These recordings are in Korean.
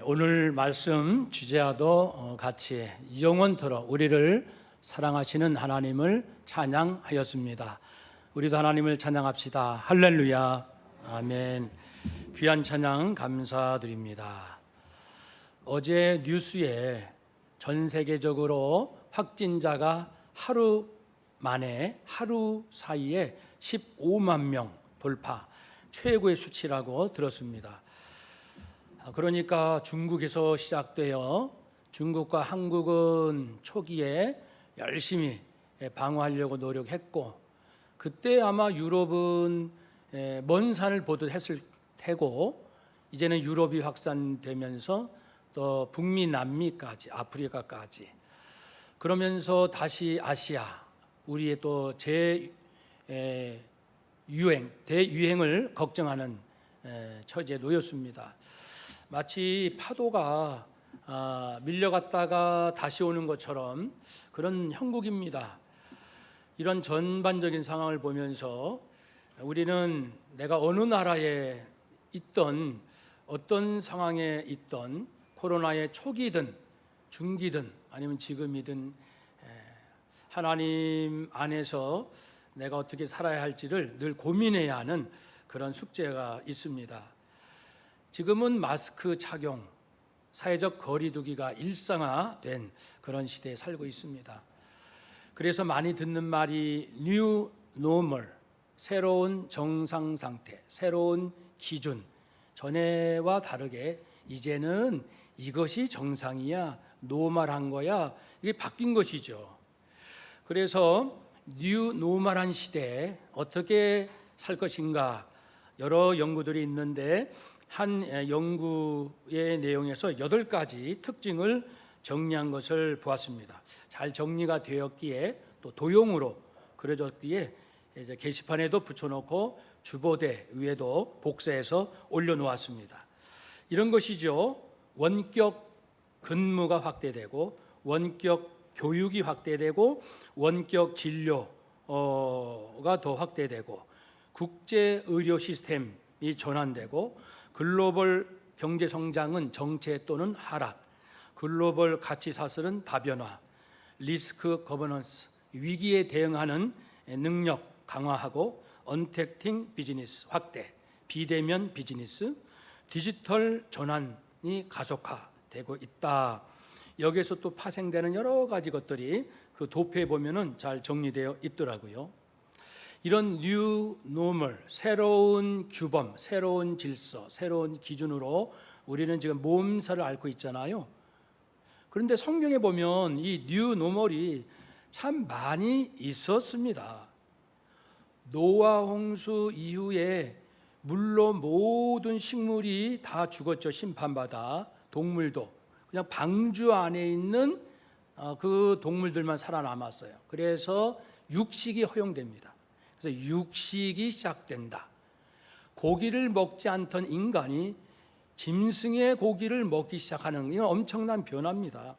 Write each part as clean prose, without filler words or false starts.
오늘 말씀 주제와도 같이 영원토록 우리를 사랑하시는 하나님을 찬양하였습니다. 우리도 하나님을 찬양합시다. 할렐루야, 아멘. 귀한 찬양 감사드립니다. 어제 뉴스에 전 세계적으로 확진자가 하루 사이에 15만 명 돌파, 최고의 수치라고 들었습니다. 그러니까 중국에서 시작되어 중국과 한국은 초기에 열심히 방어하려고 노력했고, 그때 아마 유럽은 먼 산을 보듯 했을 테고, 이제는 유럽이 확산되면서 또 북미, 남미까지, 아프리카까지, 그러면서 다시 아시아, 우리의 또 대유행을 걱정하는 처지에 놓였습니다. 마치 파도가 밀려갔다가 다시 오는 것처럼 그런 형국입니다. 이런 전반적인 상황을 보면서 우리는 내가 어느 나라에 있던, 어떤 상황에 있던, 코로나의 초기든 중기든 아니면 지금이든 하나님 안에서 내가 어떻게 살아야 할지를 늘 고민해야 하는 그런 숙제가 있습니다. 지금은 마스크 착용, 사회적 거리 두기가 일상화된 그런 시대에 살고 있습니다. 그래서 많이 듣는 말이 New Normal, 새로운 정상 상태, 새로운 기준. 전에와 다르게 이제는 이것이 정상이야, 노멀한 거야, 이게 바뀐 것이죠. 그래서 뉴 노멀한 시대에 어떻게 살 것인가, 여러 연구들이 있는데 한 연구의 내용에서 8가지 특징을 정리한 것을 보았습니다. 잘 정리가 되었기에 또 도용으로 그려졌기에 이제 게시판에도 붙여놓고 주보대 위에도 복사해서 올려놓았습니다. 이런 것이죠. 원격 근무가 확대되고, 원격 교육이 확대되고, 원격 진료가 더 확대되고, 국제 의료 시스템이 전환되고, 글로벌 경제 성장은 정체 또는 하락, 글로벌 가치 사슬은 다변화, 리스크 거버넌스, 위기에 대응하는 능력 강화하고, 언택팅 비즈니스 확대, 비대면 비즈니스, 디지털 전환이 가속화되고 있다. 여기에서 또 파생되는 여러 가지 것들이 그 도표에 보면은 잘 정리되어 있더라고요. 이런 뉴 노멀, 새로운 규범, 새로운 질서, 새로운 기준으로 우리는 지금 몸살을 앓고 있잖아요. 그런데 성경에 보면 이 뉴 노멀이 참 많이 있었습니다. 노아 홍수 이후에 물로 모든 식물이 다 죽었죠. 심판받아. 동물도 그냥 방주 안에 있는 그 동물들만 살아남았어요. 그래서 육식이 허용됩니다. 그래서 육식이 시작된다. 고기를 먹지 않던 인간이 짐승의 고기를 먹기 시작하는, 이건 엄청난 변화입니다.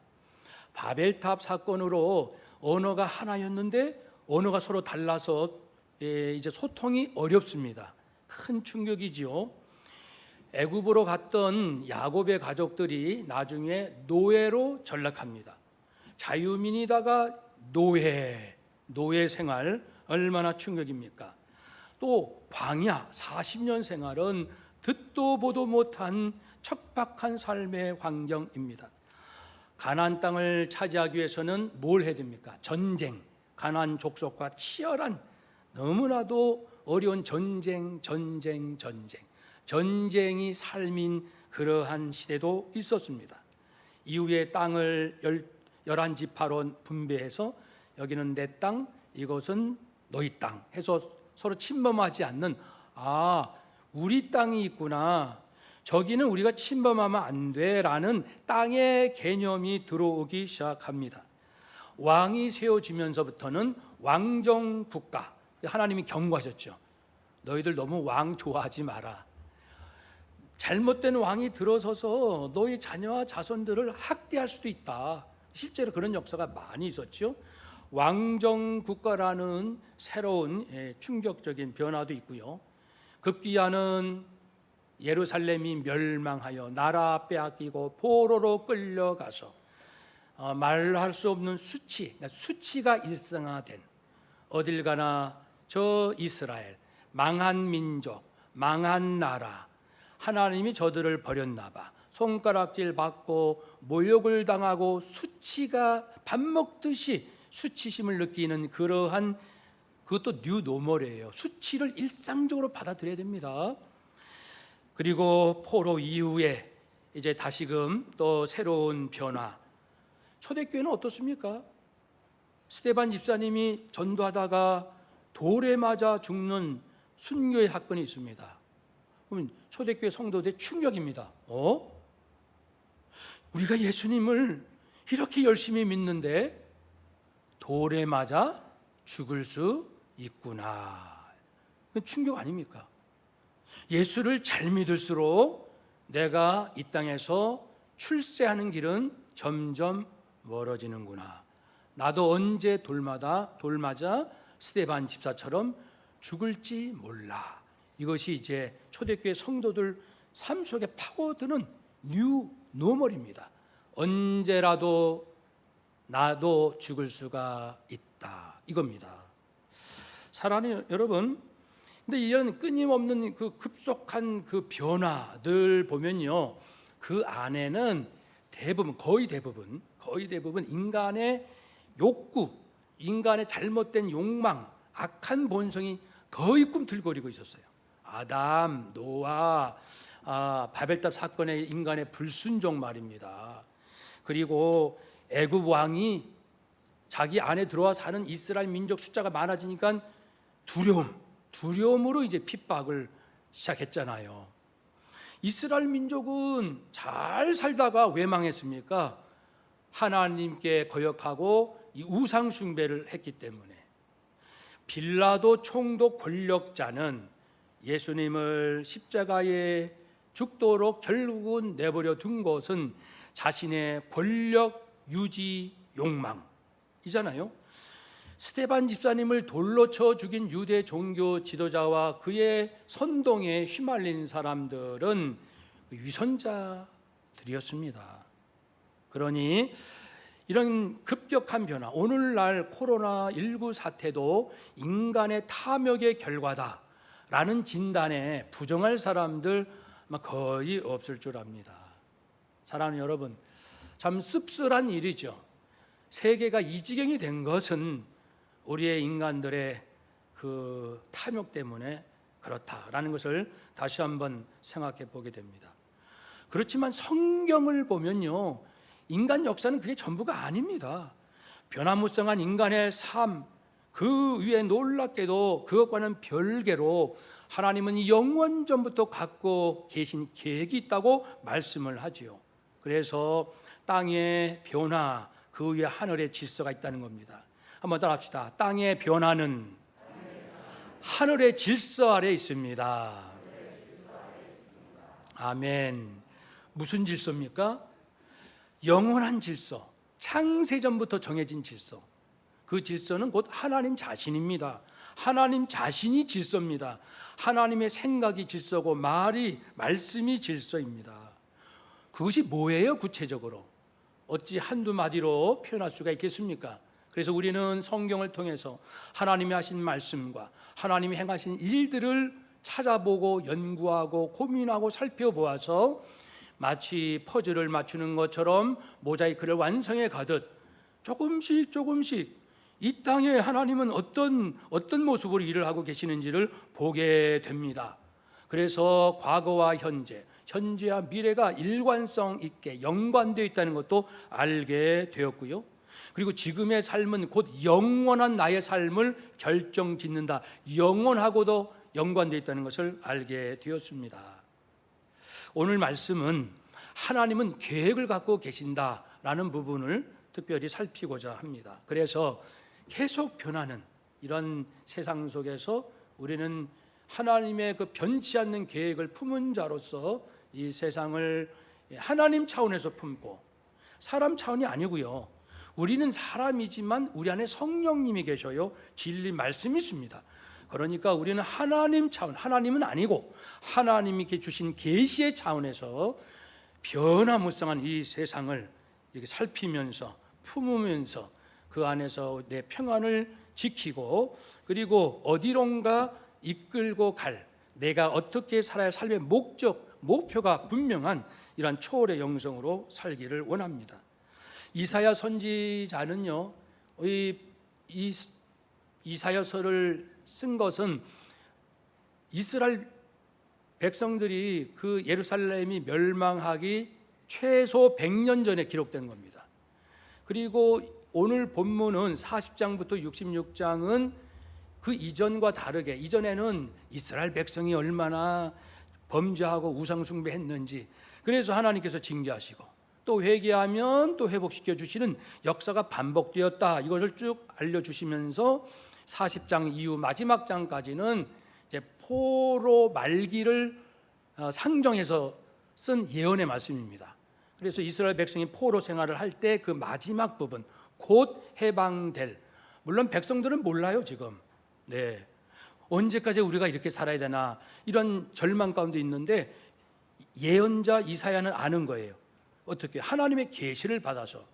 바벨탑 사건으로 언어가 하나였는데 언어가 서로 달라서 이제 소통이 어렵습니다. 큰 충격이지요. 애굽으로 갔던 야곱의 가족들이 나중에 노예로 전락합니다. 자유민이다가 노예 생활, 얼마나 충격입니까? 또 광야 40년 생활은 듣도 보도 못한 척박한 삶의 환경입니다. 가나안 땅을 차지하기 위해서는 뭘 해야 됩니까? 전쟁, 가나안 족속과 치열한, 너무나도 어려운 전쟁이 삶인 그러한 시대도 있었습니다. 이후에 땅을 11지파로 분배해서 여기는 내 땅, 이것은 너희 땅 해서 서로 침범하지 않는, 우리 땅이 있구나, 저기는 우리가 침범하면 안 돼라는 땅의 개념이 들어오기 시작합니다. 왕이 세워지면서부터는 왕정 국가, 하나님이 경고하셨죠. 너희들 너무 왕 좋아하지 마라. 잘못된 왕이 들어서서 너희 자녀와 자손들을 학대할 수도 있다. 실제로 그런 역사가 많이 있었죠. 왕정 국가라는 새로운 충격적인 변화도 있고요. 급기야는 예루살렘이 멸망하여 나라 빼앗기고 포로로 끌려가서 말할 수 없는 수치가 일상화된 어딜 가나 저 이스라엘 망한 민족, 망한 나라, 하나님이 저들을 버렸나 봐. 손가락질 받고 모욕을 당하고 수치가 밥 먹듯이 수치심을 느끼는 그러한, 그것도 뉴노멀이에요. 수치를 일상적으로 받아들여야 됩니다. 그리고 포로 이후에 이제 다시금 또 새로운 변화. 초대교회는 어떻습니까? 스데반 집사님이 전도하다가 돌에 맞아 죽는 순교의 사건이 있습니다. 그러면 초대교회 성도들의 충격입니다. 우리가 예수님을 이렇게 열심히 믿는데 돌에 맞아 죽을 수 있구나. 그건 충격 아닙니까? 예수를 잘 믿을수록 내가 이 땅에서 출세하는 길은 점점 멀어지는구나. 나도 언제 돌 맞아 스데반 집사처럼 죽을지 몰라. 이것이 이제 초대교회 성도들 삶 속에 파고드는 뉴 노멀입니다. 언제라도 나도 죽을 수가 있다, 이겁니다. 사랑하는 여러분, 근데 이런 끊임없는 그 급속한 그 변화들 보면요, 그 안에는 거의 대부분 인간의 욕구, 인간의 잘못된 욕망, 악한 본성이 거의 꿈틀거리고 있었어요. 아담, 노아, 바벨탑 사건의 인간의 불순종 말입니다. 그리고 애굽 왕이 자기 안에 들어와 사는 이스라엘 민족 숫자가 많아지니까 두려움으로 이제 핍박을 시작했잖아요. 이스라엘 민족은 잘 살다가 왜 망했습니까? 하나님께 거역하고 이 우상 숭배를 했기 때문에. 빌라도 총독 권력자는 예수님을 십자가에 죽도록 결국은 내버려 둔 것은 자신의 권력 유지 욕망이잖아요. 스데반 집사님을 돌로 쳐 죽인 유대 종교 지도자와 그의 선동에 휘말린 사람들은 위선자들이었습니다. 그러니 이런 급격한 변화, 오늘날 코로나19 사태도 인간의 탐욕의 결과다라는 진단에 부정할 사람들 거의 없을 줄 압니다. 사랑하는 여러분, 참 씁쓸한 일이죠. 세계가 이 지경이 된 것은 우리의 인간들의 그 탐욕 때문에 그렇다라는 것을 다시 한번 생각해 보게 됩니다. 그렇지만 성경을 보면요, 인간 역사는 그게 전부가 아닙니다. 변화무쌍한 인간의 삶, 그 위에 놀랍게도 그것과는 별개로 하나님은 영원전부터 갖고 계신 계획이 있다고 말씀을 하지요. 그래서 땅의 변화, 그 위에 하늘의 질서가 있다는 겁니다. 한번 따라합시다. 땅의 변화는 하늘의 질서 아래 있습니다. 아멘. 무슨 질서입니까? 영원한 질서, 창세전부터 정해진 질서. 그 질서는 곧 하나님 자신입니다. 하나님 자신이 질서입니다. 하나님의 생각이 질서고 말씀이 질서입니다. 그것이 뭐예요? 구체적으로 어찌 한두 마디로 표현할 수가 있겠습니까? 그래서 우리는 성경을 통해서 하나님이 하신 말씀과 하나님이 행하신 일들을 찾아보고 연구하고 고민하고 살펴보아서 마치 퍼즐을 맞추는 것처럼 모자이크를 완성해 가듯 조금씩 이 땅에 하나님은 어떤 모습으로 일을 하고 계시는지를 보게 됩니다. 그래서 과거와 현재와 미래가 일관성 있게 연관되어 있다는 것도 알게 되었고요. 그리고 지금의 삶은 곧 영원한 나의 삶을 결정짓는다, 영원하고도 연관되어 있다는 것을 알게 되었습니다. 오늘 말씀은 하나님은 계획을 갖고 계신다라는 부분을 특별히 살피고자 합니다. 그래서 계속 변하는 이런 세상 속에서 우리는 하나님의 그 변치 않는 계획을 품은 자로서 이 세상을 하나님 차원에서 품고, 사람 차원이 아니고요. 우리는 사람이지만 우리 안에 성령님이 계셔요. 진리 말씀이 있습니다. 그러니까 우리는 하나님 차원, 하나님은 아니고 하나님께 주신 계시의 차원에서 변화무쌍한 이 세상을 이렇게 살피면서 품으면서 그 안에서 내 평안을 지키고, 그리고 어디론가 이끌고 갈, 내가 어떻게 살아야 삶의 목표가 분명한 이러한 초월의 영성으로 살기를 원합니다. 이사야 선지자는요, 이 이사야서를 쓴 것은 이스라엘 백성들이 그 예루살렘이 멸망하기 최소 100년 전에 기록된 겁니다. 그리고 오늘 본문은 40장부터 66장은 그 이전과 다르게, 이전에는 이스라엘 백성이 얼마나 범죄하고 우상숭배했는지, 그래서 하나님께서 징계하시고 또 회개하면 또 회복시켜 주시는 역사가 반복되었다, 이것을 쭉 알려주시면서 40장 이후 마지막 장까지는 이제 포로 말기를 상정해서 쓴 예언의 말씀입니다. 그래서 이스라엘 백성이 포로 생활을 할 때 그 마지막 부분, 곧 해방될, 물론 백성들은 몰라요 지금. 네, 언제까지 우리가 이렇게 살아야 되나, 이런 절망 가운데 있는데 예언자 이사야는 아는 거예요. 어떻게? 하나님의 계시를 받아서.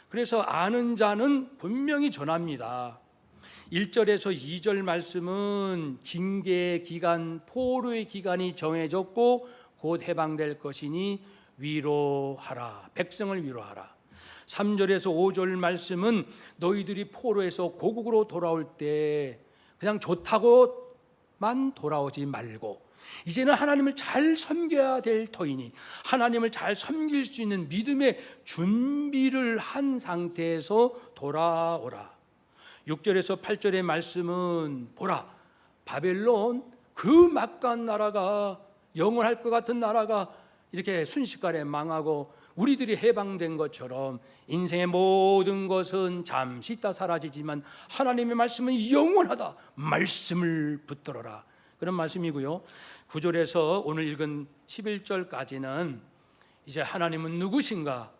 그래서 아는 자는 분명히 전합니다. 1절에서 2절 말씀은 징계의 기간, 포로의 기간이 정해졌고 곧 해방될 것이니 위로하라, 백성을 위로하라. 3절에서 5절 말씀은 너희들이 포로에서 고국으로 돌아올 때 그냥 좋다고만 돌아오지 말고 이제는 하나님을 잘 섬겨야 될 터이니 하나님을 잘 섬길 수 있는 믿음의 준비를 한 상태에서 돌아오라. 6절에서 8절의 말씀은 보라, 바벨론 그 막강한 나라가, 영원할 것 같은 나라가 이렇게 순식간에 망하고 우리들이 해방된 것처럼 인생의 모든 것은 잠시 있다 사라지지만 하나님의 말씀은 영원하다, 말씀을 붙들어라, 그런 말씀이고요. 9절에서 오늘 읽은 11절까지는 이제 하나님은 누구신가,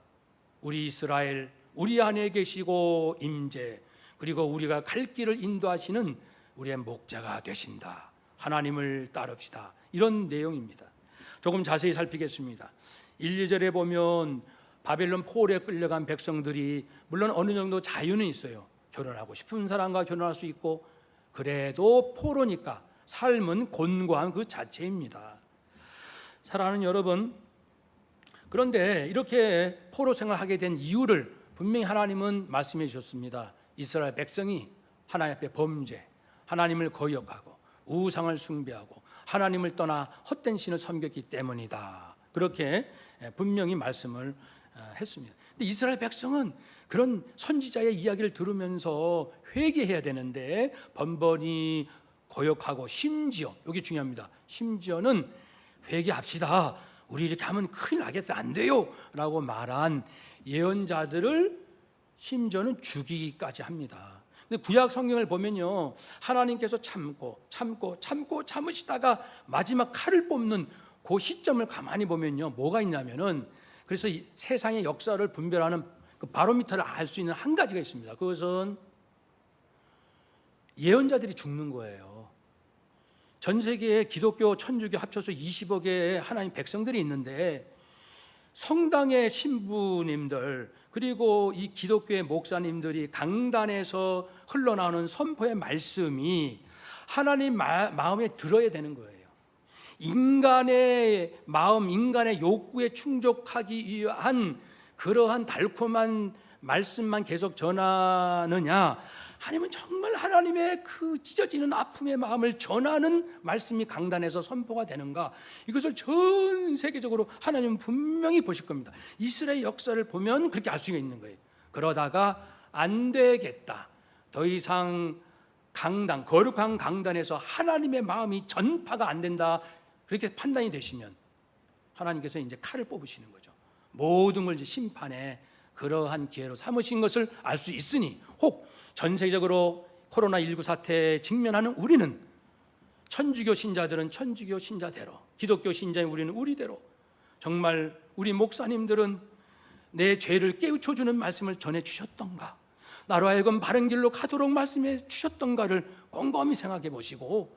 우리 이스라엘, 우리 안에 계시고 임재, 그리고 우리가 갈 길을 인도하시는 우리의 목자가 되신다, 하나님을 따릅시다, 이런 내용입니다. 조금 자세히 살피겠습니다. 1, 2절에 보면 바벨론 포로에 끌려간 백성들이 물론 어느 정도 자유는 있어요. 결혼하고 싶은 사람과 결혼할 수 있고, 그래도 포로니까 삶은 곤고함 그 자체입니다. 사랑하는 여러분, 그런데 이렇게 포로 생활하게 된 이유를 분명히 하나님은 말씀해 주셨습니다. 이스라엘 백성이 하나님 앞에 범죄, 하나님을 거역하고 우상을 숭배하고 하나님을 떠나 헛된 신을 섬겼기 때문이다, 그렇게 분명히 말씀을 했습니다. 근데 이스라엘 백성은 그런 선지자의 이야기를 들으면서 회개해야 되는데 번번이 거역하고, 심지어 여기 중요합니다, 심지어는 회개합시다, 우리 이렇게 하면 큰일 나겠어, 안 돼요 라고 말한 예언자들을 심지어는 죽이기까지 합니다. 근데 구약 성경을 보면요, 하나님께서 참으시다가 마지막 칼을 뽑는 그 시점을 가만히 보면요, 뭐가 있냐면은, 그래서 이 세상의 역사를 분별하는 그 바로미터를 알 수 있는 한 가지가 있습니다. 그것은 예언자들이 죽는 거예요. 전 세계에 기독교, 천주교 합쳐서 20억의 하나님 백성들이 있는데 성당의 신부님들, 그리고 이 기독교의 목사님들이 강단에서 흘러나오는 선포의 말씀이 하나님 마음에 들어야 되는 거예요. 인간의 마음, 인간의 욕구에 충족하기 위한 그러한 달콤한 말씀만 계속 전하느냐, 아니면 정말 하나님의 그 찢어지는 아픔의 마음을 전하는 말씀이 강단에서 선포가 되는가, 이것을 전 세계적으로 하나님은 분명히 보실 겁니다. 이스라엘 역사를 보면 그렇게 알 수가 있는 거예요. 그러다가 안 되겠다, 더 이상 강단, 거룩한 강단에서 하나님의 마음이 전파가 안 된다, 그렇게 판단이 되시면 하나님께서 이제 칼을 뽑으시는 거죠. 모든 걸 이제 심판의 그러한 기회로 삼으신 것을 알 수 있으니, 혹 전 세계적으로 코로나19 사태에 직면하는 우리는, 천주교 신자들은 천주교 신자대로, 기독교 신자인 우리는 우리대로, 정말 우리 목사님들은 내 죄를 깨우쳐주는 말씀을 전해주셨던가, 나로 하여금 바른 길로 가도록 말씀해 주셨던가를 곰곰이 생각해 보시고,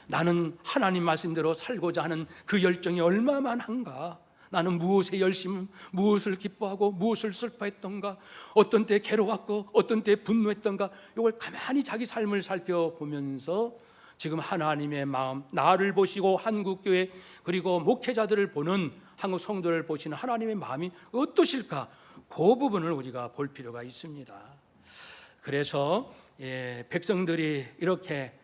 나는 하나님 말씀대로 살고자 하는 그 열정이 얼마만한가, 나는 무엇에 열심, 무엇을 기뻐하고 무엇을 슬퍼했던가, 어떤 때 괴로웠고 어떤 때 분노했던가, 이걸 가만히 자기 삶을 살펴보면서 지금 하나님의 마음, 나를 보시고 한국교회 그리고 목회자들을 보는, 한국 성도를 보시는 하나님의 마음이 어떠실까, 그 부분을 우리가 볼 필요가 있습니다. 그래서 백성들이 이렇게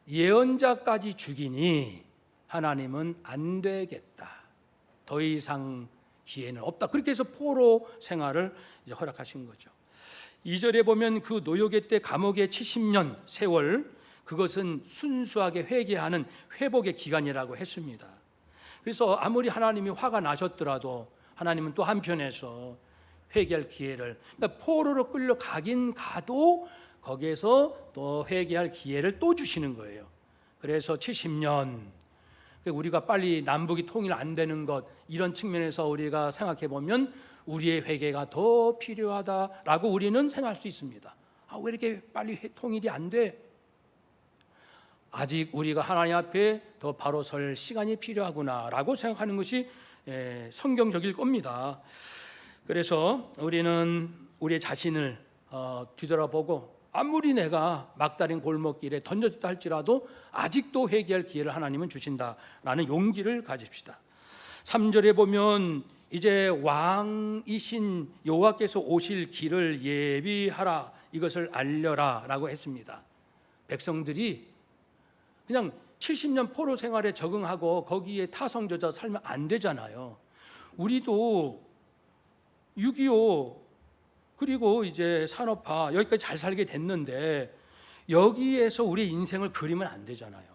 예언자까지 죽이니 하나님은 안 되겠다, 더 이상 기회는 없다, 그렇게 해서 포로 생활을 이제 허락하신 거죠. 2절에 보면 그 노역의 때 감옥의 70년 세월, 그것은 순수하게 회개하는 회복의 기간이라고 했습니다. 그래서 아무리 하나님이 화가 나셨더라도 하나님은 또 한편에서 회개할 기회를, 그러니까 포로로 끌려가긴 가도 거기에서 또 회개할 기회를 또 주시는 거예요. 그래서 70년, 우리가 빨리 남북이 통일 안 되는 것, 이런 측면에서 우리가 생각해 보면 우리의 회개가 더 필요하다라고 우리는 생각할 수 있습니다. 왜 이렇게 빨리 통일이 안 돼? 아직 우리가 하나님 앞에 더 바로 설 시간이 필요하구나라고 생각하는 것이 성경적일 겁니다. 그래서 우리는 우리 자신을 뒤돌아보고, 아무리 내가 막다른 골목길에 던졌다 할지라도 아직도 회개할 기회를 하나님은 주신다라는 용기를 가집시다. 3절에 보면 이제 왕이신 여호와께서 오실 길을 예비하라, 이것을 알려라 라고 했습니다. 백성들이 그냥 70년 포로 생활에 적응하고 거기에 타성져서 살면 안 되잖아요. 우리도 6.25 그리고 이제 산업화, 여기까지 잘 살게 됐는데 여기에서 우리 인생을 그리면 안 되잖아요.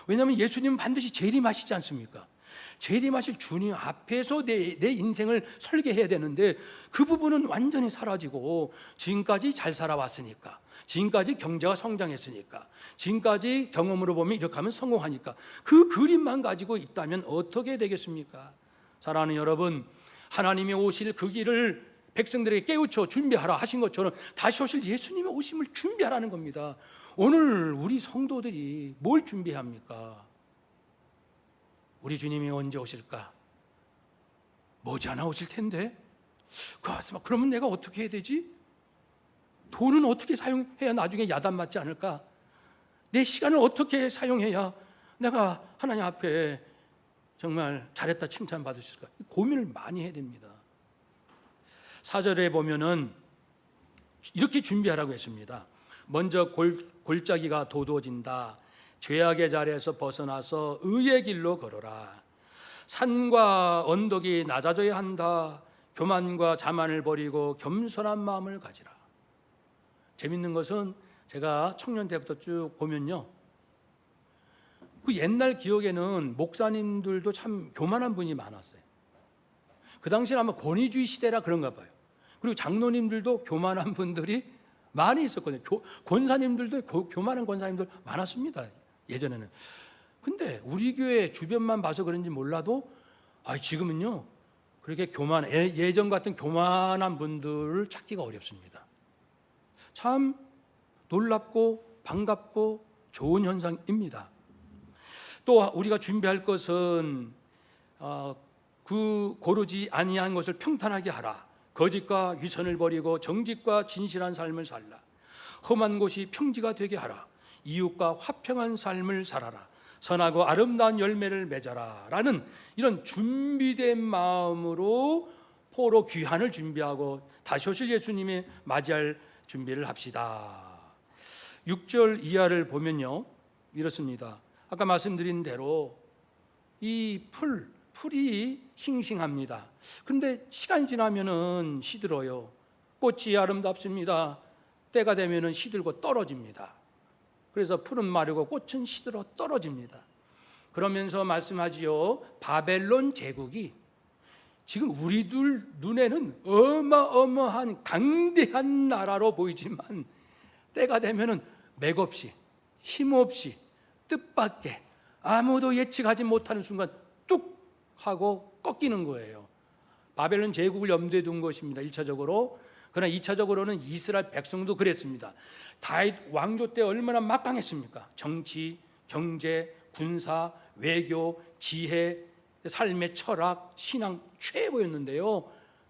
왜냐하면 예수님은 반드시 재림하시지 않습니까? 재림하실 주님 앞에서 내 인생을 설계해야 되는데, 그 부분은 완전히 사라지고, 지금까지 잘 살아왔으니까, 지금까지 경제가 성장했으니까, 지금까지 경험으로 보면 이렇게 하면 성공하니까, 그 그림만 가지고 있다면 어떻게 되겠습니까? 사랑하는 여러분, 하나님이 오실 그 길을 백성들에게 깨우쳐 준비하라 하신 것처럼 다시 오실 예수님의 오심을 준비하라는 겁니다. 오늘 우리 성도들이 뭘 준비합니까? 우리 주님이 언제 오실까? 머지않아 오실 텐데, 그러면 내가 어떻게 해야 되지? 돈은 어떻게 사용해야 나중에 야단 맞지 않을까? 내 시간을 어떻게 사용해야 내가 하나님 앞에 정말 잘했다 칭찬받을 수 있을까? 고민을 많이 해야 됩니다. 4절에 보면은 이렇게 준비하라고 했습니다. 먼저 골짜기가 도도해진다. 죄악의 자리에서 벗어나서 의의 길로 걸어라. 산과 언덕이 낮아져야 한다. 교만과 자만을 버리고 겸손한 마음을 가지라. 재밌는 것은 제가 청년 때부터 쭉 보면요, 그 옛날 기억에는 목사님들도 참 교만한 분이 많았어요. 그 당시는 아마 권위주의 시대라 그런가 봐요. 그리고 장로님들도 교만한 분들이 많이 있었거든요. 권사님들도 교만한 권사님들 많았습니다, 예전에는. 근데 우리 교회 주변만 봐서 그런지 몰라도 지금은요, 그렇게 예전 같은 교만한 분들을 찾기가 어렵습니다. 참 놀랍고 반갑고 좋은 현상입니다. 또 우리가 준비할 것은 그 고르지 아니한 것을 평탄하게 하라. 거짓과 위선을 버리고 정직과 진실한 삶을 살라. 험한 곳이 평지가 되게 하라. 이웃과 화평한 삶을 살아라. 선하고 아름다운 열매를 맺어라. 라는 이런 준비된 마음으로 포로 귀환을 준비하고 다시 오실 예수님의 맞이할 준비를 합시다. 6절 이하를 보면요, 이렇습니다. 아까 말씀드린 대로 이 풀이 싱싱합니다. 근데 시간이 지나면은 시들어요. 꽃이 아름답습니다. 때가 되면은 시들고 떨어집니다. 그래서 풀은 마르고 꽃은 시들어 떨어집니다. 그러면서 말씀하지요, 바벨론 제국이 지금 우리들 눈에는 어마어마한 강대한 나라로 보이지만 때가 되면은 맥없이 힘없이 뜻밖의 아무도 예측하지 못하는 순간 뚝 하고 꺾이는 거예요. 바벨론 제국을 염두에 둔 것입니다. 1차적으로. 그러나 2차적으로는 이스라엘 백성도 그랬습니다. 다윗 왕조 때 얼마나 막강했습니까? 정치, 경제, 군사, 외교, 지혜, 삶의 철학, 신앙 최고였는데요.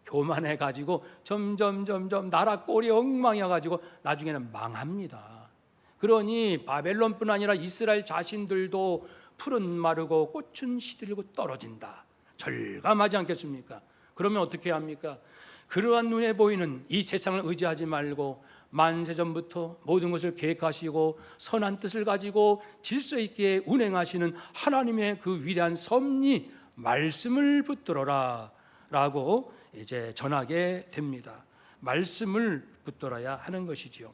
교만해가지고 점점 나라 꼴이 엉망이어가지고 나중에는 망합니다. 그러니 바벨론뿐 아니라 이스라엘 자신들도 풀은 마르고 꽃은 시들고 떨어진다. 절감하지 않겠습니까? 그러면 어떻게 해야 합니까? 그러한 눈에 보이는 이 세상을 의지하지 말고 만세전부터 모든 것을 계획하시고 선한 뜻을 가지고 질서 있게 운행하시는 하나님의 그 위대한 섭리 말씀을 붙들어라 라고 이제 전하게 됩니다. 말씀을 붙들어야 하는 것이지요.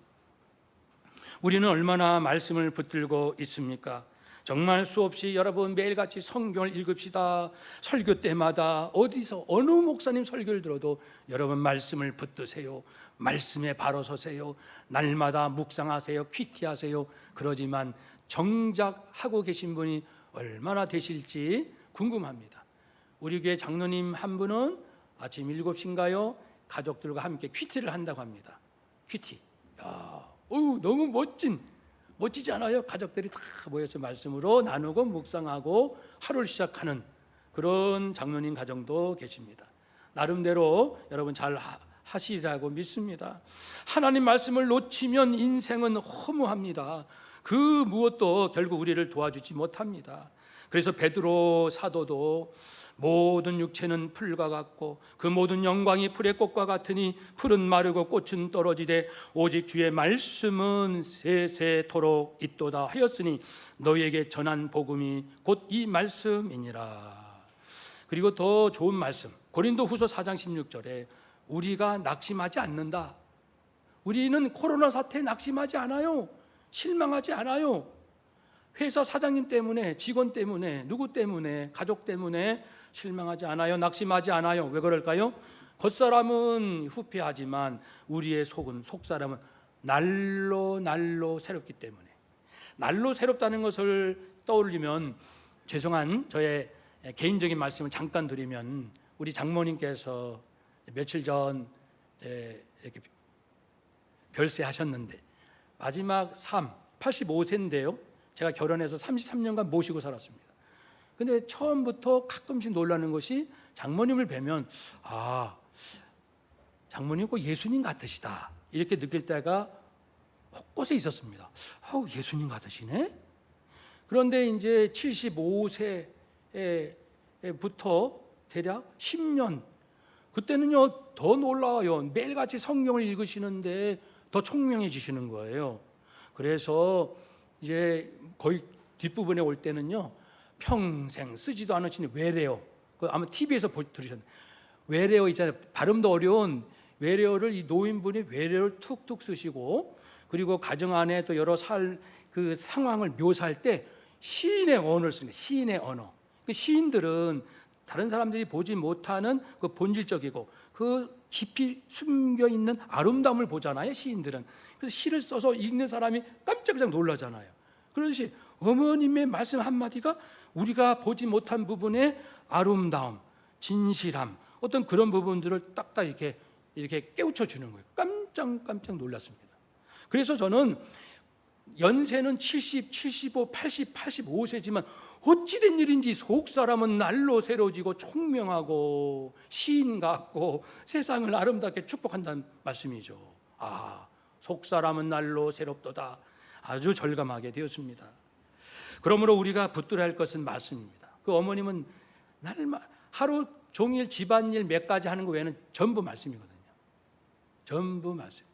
우리는 얼마나 말씀을 붙들고 있습니까? 정말 수없이 여러분 매일같이 성경을 읽읍시다. 설교 때마다 어디서 어느 목사님 설교를 들어도 여러분 말씀을 붙드세요. 말씀에 바로 서세요. 날마다 묵상하세요. 퀴티하세요. 그러지만 정작 하고 계신 분이 얼마나 되실지 궁금합니다. 우리 교회 장로님 한 분은 아침 7시인가요? 가족들과 함께 퀴티를 한다고 합니다. 퀴티. 너무 멋지지 않아요? 가족들이 다 모여서 말씀으로 나누고 묵상하고 하루를 시작하는 그런 장로님 가정도 계십니다. 나름대로 여러분 잘 하시리라고 믿습니다. 하나님 말씀을 놓치면 인생은 허무합니다. 그 무엇도 결국 우리를 도와주지 못합니다. 그래서 베드로 사도도 모든 육체는 풀과 같고 그 모든 영광이 풀의 꽃과 같으니 풀은 마르고 꽃은 떨어지되 오직 주의 말씀은 세세토록 있도다 하였으니 너희에게 전한 복음이 곧 이 말씀이니라. 그리고 더 좋은 말씀 고린도후서 4장 16절에 우리가 낙심하지 않는다. 우리는 코로나 사태에 낙심하지 않아요. 실망하지 않아요. 회사 사장님 때문에, 직원 때문에, 누구 때문에, 가족 때문에 실망하지 않아요. 낙심하지 않아요. 왜 그럴까요? 겉사람은 후패하지만 우리의 속사람은 날로 새롭기 때문에. 날로 새롭다는 것을 떠올리면 죄송한 저의 개인적인 말씀을 잠깐 드리면 우리 장모님께서 며칠 전 이렇게 별세하셨는데 마지막 삶 85세인데요. 제가 결혼해서 33년간 모시고 살았습니다. 근데 처음부터 가끔씩 놀라는 것이 장모님을 뵈면 장모님 꼭 예수님 같으시다 이렇게 느낄 때가 곳곳에 있었습니다. 예수님 같으시네. 그런데 이제 75세부터 대략 10년 그때는요 더 놀라워요. 매일같이 성경을 읽으시는데 더 총명해지시는 거예요. 그래서 이제 거의 뒷부분에 올 때는요 평생 쓰지도 않으신 외래어, 아마 TV에서 들으셨나요? 외래어 있잖아요. 발음도 어려운 외래어를 이 노인분이 외래어를 툭툭 쓰시고 그리고 가정 안에 또 여러 그 상황을 묘사할 때 시인의 언어를 씁니다. 시인의 언어. 그 시인들은 다른 사람들이 보지 못하는 그 본질적이고 그 깊이 숨겨 있는 아름다움을 보잖아요. 시인들은. 그래서 시를 써서 읽는 사람이 깜짝깜짝 놀라잖아요. 그러듯이 어머님의 말씀 한마디가 우리가 보지 못한 부분의 아름다움, 진실함, 어떤 그런 부분들을 딱딱 이렇게 깨우쳐 주는 거예요. 깜짝 놀랐습니다. 그래서 저는 연세는 70, 75, 80, 85세지만 어찌된 일인지 속사람은 날로 새로워지고 총명하고 시인 같고 세상을 아름답게 축복한다는 말씀이죠. 속사람은 날로 새롭도다. 아주 절감하게 되었습니다. 그러므로 우리가 붙들어야 할 것은 말씀입니다. 그 어머님은 하루 종일 집안일 몇 가지 하는 거 외에는 전부 말씀이거든요. 전부 말씀.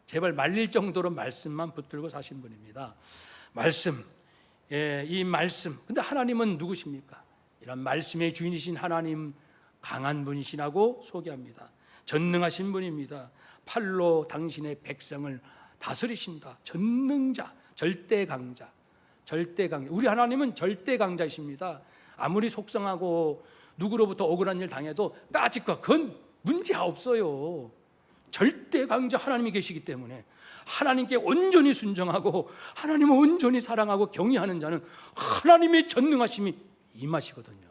제발 말릴 정도로 말씀만 붙들고 사신 분입니다. 말씀, 이 말씀. 근데 하나님은 누구십니까? 이런 말씀의 주인이신 하나님, 강한 분이시라고 소개합니다. 전능하신 분입니다. 팔로 당신의 백성을 다스리신다. 전능자, 절대강자. 우리 하나님은 절대강자이십니다. 아무리 속상하고 누구로부터 억울한 일 당해도 까짓거 그건 문제 없어요. 절대강자 하나님이 계시기 때문에 하나님께 온전히 순종하고 하나님을 온전히 사랑하고 경외하는 자는 하나님의 전능하심이 임하시거든요.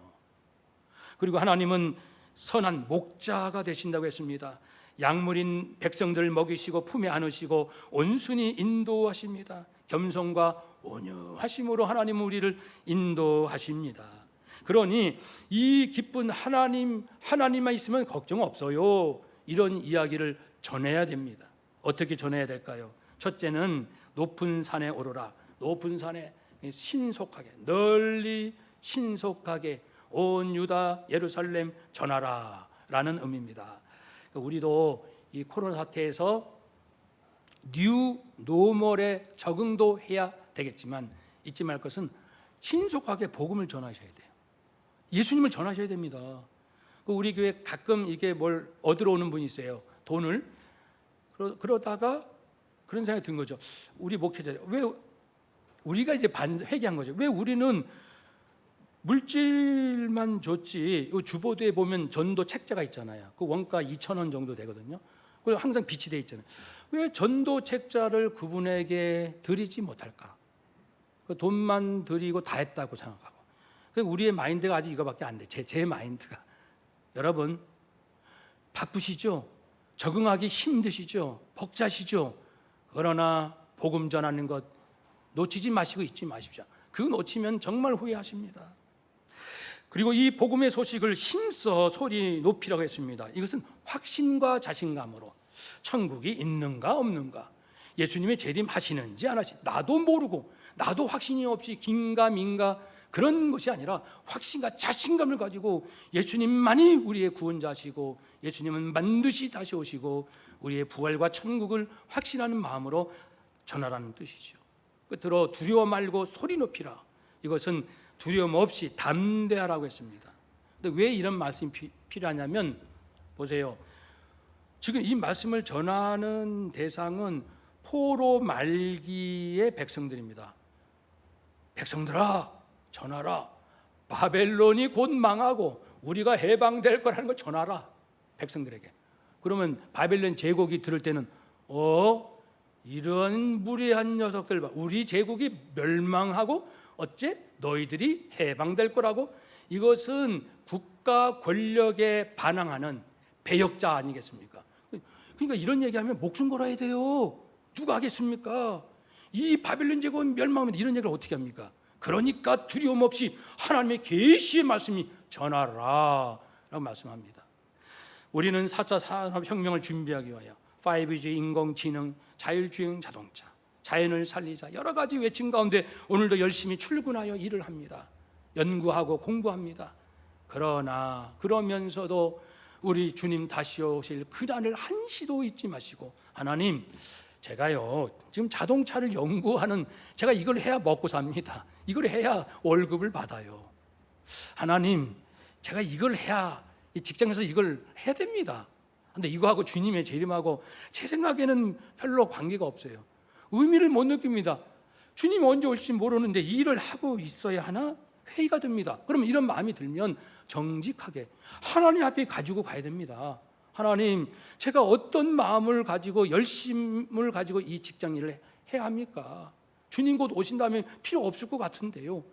그리고 하나님은 선한 목자가 되신다고 했습니다. 약물인 백성들을 먹이시고 품에 안으시고 온순히 인도하십니다. 겸손과 온유하심으로 하나님은 우리를 인도하십니다. 그러니 이 기쁜 하나님만 있으면 걱정 없어요. 이런 이야기를 전해야 됩니다. 어떻게 전해야 될까요? 첫째는 높은 산에 오르라. 높은 산에 신속하게, 널리 신속하게 온 유다 예루살렘 전하라 라는 의미입니다. 우리도 이 코로나 사태에서 뉴 노멀에 적응도 해야 되겠지만 잊지 말 것은 신속하게 복음을 전하셔야 돼요. 예수님을 전하셔야 됩니다. 우리 교회 가끔 이게 뭘 얻으러 오는 분이 있어요. 돈을. 그러다가 그런 생각이 든 거죠. 우리 목회자, 왜 우리가 이제 회개한 거죠. 왜 우리는 물질만 줬지, 이 주보도에 보면 전도 책자가 있잖아요. 그 원가 2,000원 정도 되거든요. 그리고 항상 빛이 돼 있잖아요. 왜 전도 책자를 그분에게 드리지 못할까? 그 돈만 드리고 다 했다고 생각하고. 우리의 마인드가 아직 이거밖에 안 돼. 제 마인드가. 여러분, 바쁘시죠? 적응하기 힘드시죠? 벅차시죠? 그러나 복음 전하는 것 놓치지 마시고 잊지 마십시오. 그거 놓치면 정말 후회하십니다. 그리고 이 복음의 소식을 힘써 소리 높이라고 했습니다. 이것은 확신과 자신감으로 천국이 있는가 없는가, 예수님의 재림하시는지 안 하시는지, 나도 모르고 나도 확신이 없이 긴가민가 그런 것이 아니라 확신과 자신감을 가지고 예수님만이 우리의 구원자시고 예수님은 반드시 다시 오시고 우리의 부활과 천국을 확신하는 마음으로 전하라는 뜻이죠. 끝으로 두려워 말고 소리 높이라. 이것은 두려움 없이 담대하라고 했습니다. 근데 왜 이런 말씀이 필요하냐면, 보세요. 지금 이 말씀을 전하는 대상은 포로 말기의 백성들입니다. 백성들아, 전하라. 바벨론이 곧 망하고 우리가 해방될 거라는 걸 전하라. 백성들에게. 그러면 바벨론 제국이 들을 때는 이런 무례한 녀석들 봐. 우리 제국이 멸망하고 어째 너희들이 해방될 거라고? 이것은 국가 권력에 반항하는 배역자 아니겠습니까? 그러니까 이런 얘기하면 목숨 걸어야 돼요. 누가 하겠습니까? 이 바벨론 제국 멸망하면 이런 얘기를 어떻게 합니까? 그러니까 두려움 없이 하나님의 계시의 말씀이 전하라 라고 말씀합니다. 우리는 4차 산업혁명을 준비하기 위하여 5G, 인공지능, 자율주행 자동차, 자연을 살리자 여러 가지 외침 가운데 오늘도 열심히 출근하여 일을 합니다. 연구하고 공부합니다. 그러면서도 우리 주님 다시 오실 그날을 한시도 잊지 마시고, 하나님, 제가요 지금 자동차를 연구하는, 제가 이걸 해야 먹고 삽니다. 이걸 해야 월급을 받아요. 하나님, 제가 이걸 해야 이 직장에서 이걸 해야 됩니다. 근데 이거하고 주님의 재림하고 제 생각에는 별로 관계가 없어요. 의미를 못 느낍니다. 주님이 언제 올지 모르는데 이 일을 하고 있어야 하나 회의가 됩니다. 그러면 이런 마음이 들면 정직하게 하나님 앞에 가지고 가야 됩니다. 하나님, 제가 어떤 마음을 가지고 열심을 가지고 이 직장 일을 해야 합니까? 주님 곧 오신다면 필요 없을 것 같은데요.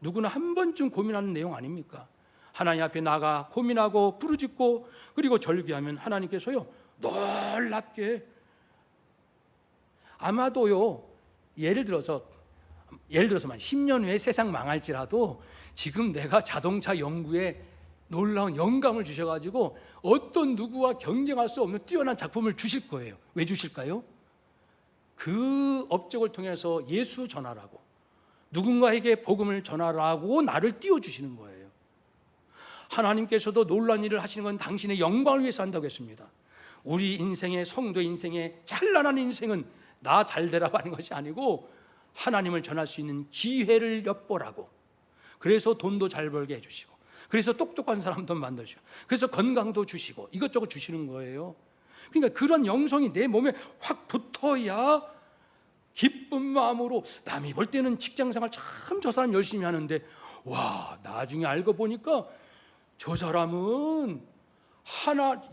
누구나 한 번쯤 고민하는 내용 아닙니까? 하나님 앞에 나가 고민하고 부르짖고 그리고 절규하면 하나님께서요 놀랍게, 아마도요 예를 들어서만 10년 후에 세상 망할지라도 지금 내가 자동차 연구에 놀라운 영감을 주셔가지고 어떤 누구와 경쟁할 수 없는 뛰어난 작품을 주실 거예요. 왜 주실까요? 그 업적을 통해서 예수 전하라고, 누군가에게 복음을 전하라고 나를 띄워주시는 거예요. 하나님께서도 놀라운 일을 하시는 건 당신의 영광을 위해서 한다고 했습니다. 우리 인생의, 성도 인생의 찬란한 인생은 나 잘되라고 하는 것이 아니고 하나님을 전할 수 있는 기회를 엿보라고. 그래서 돈도 잘 벌게 해주시고, 그래서 똑똑한 사람도 만드시고, 그래서 건강도 주시고 이것저것 주시는 거예요. 그러니까 그런 영성이 내 몸에 확 붙어야 기쁜 마음으로, 남이 볼 때는 직장생활 참 저 사람 열심히 하는데 와, 나중에 알고 보니까 저 사람은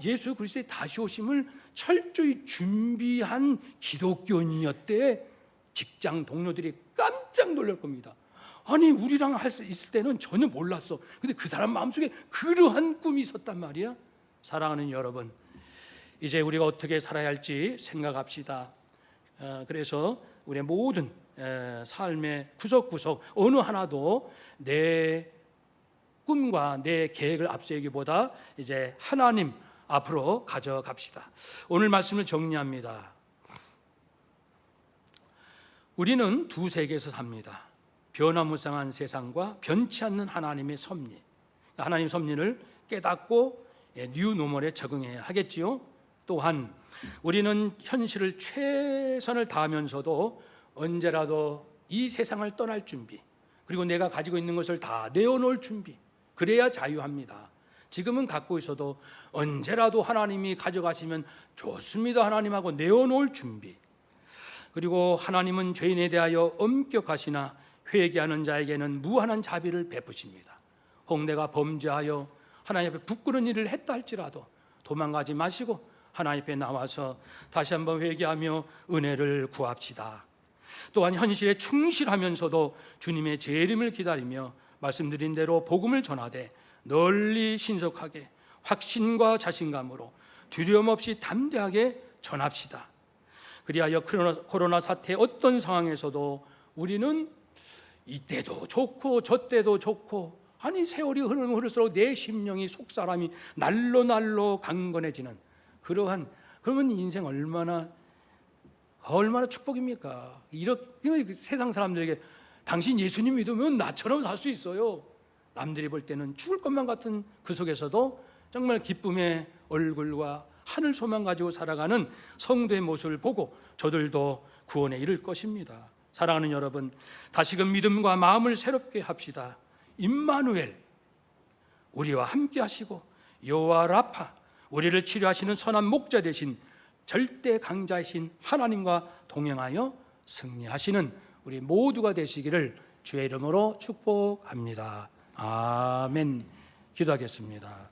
예수 그리스도의 다시 오심을 철저히 준비한 기독교인이었대. 직장 동료들이 깜짝 놀랄 겁니다. 아니, 우리랑 할 수 있을 때는 전혀 몰랐어. 근데 그 사람 마음속에 그러한 꿈이 있었단 말이야. 사랑하는 여러분, 이제 우리가 어떻게 살아야 할지 생각합시다. 그래서 우리의 모든 삶의 구석구석 어느 하나도 내 꿈과 내 계획을 앞세우기보다 이제 하나님 앞으로 가져갑시다. 오늘 말씀을 정리합니다. 우리는 두 세계에서 삽니다. 변화무쌍한 세상과 변치 않는 하나님의 섭리. 하나님 섭리를 깨닫고 뉴 노멀에 적응해야 하겠지요. 또한 우리는 현실을 최선을 다하면서도 언제라도 이 세상을 떠날 준비, 그리고 내가 가지고 있는 것을 다 내어놓을 준비, 그래야 자유합니다. 지금은 갖고 있어도 언제라도 하나님이 가져가시면 좋습니다 하나님하고 내어놓을 준비. 그리고 하나님은 죄인에 대하여 엄격하시나 회개하는 자에게는 무한한 자비를 베푸십니다. 혹 내가 범죄하여 하나님 앞에 부끄러운 일을 했다 할지라도 도망가지 마시고 하나님 앞에 나와서 다시 한번 회개하며 은혜를 구합시다. 또한 현실에 충실하면서도 주님의 재림을 기다리며 말씀드린 대로 복음을 전하되 널리 신속하게 확신과 자신감으로 두려움 없이 담대하게 전합시다. 그리하여 코로나 사태의 어떤 상황에서도 우리는 이때도 좋고 저때도 좋고, 아니 세월이 흐르면 흐를수록 내 심령이 속사람이 날로 강건해지는 그러면 인생 얼마나 축복입니까? 이렇게 세상 사람들에게 당신 예수님 믿으면 나처럼 살 수 있어요. 남들이 볼 때는 죽을 것만 같은 그 속에서도 정말 기쁨의 얼굴과 하늘 소망 가지고 살아가는 성도의 모습을 보고 저들도 구원에 이를 것입니다. 사랑하는 여러분, 다시금 믿음과 마음을 새롭게 합시다. 임마누엘, 우리와 함께 하시고 여호와 라파, 우리를 치료하시는 선한 목자 되신 절대 강자이신 하나님과 동행하여 승리하시는 우리 모두가 되시기를 주의 이름으로 축복합니다. 아멘. 기도하겠습니다.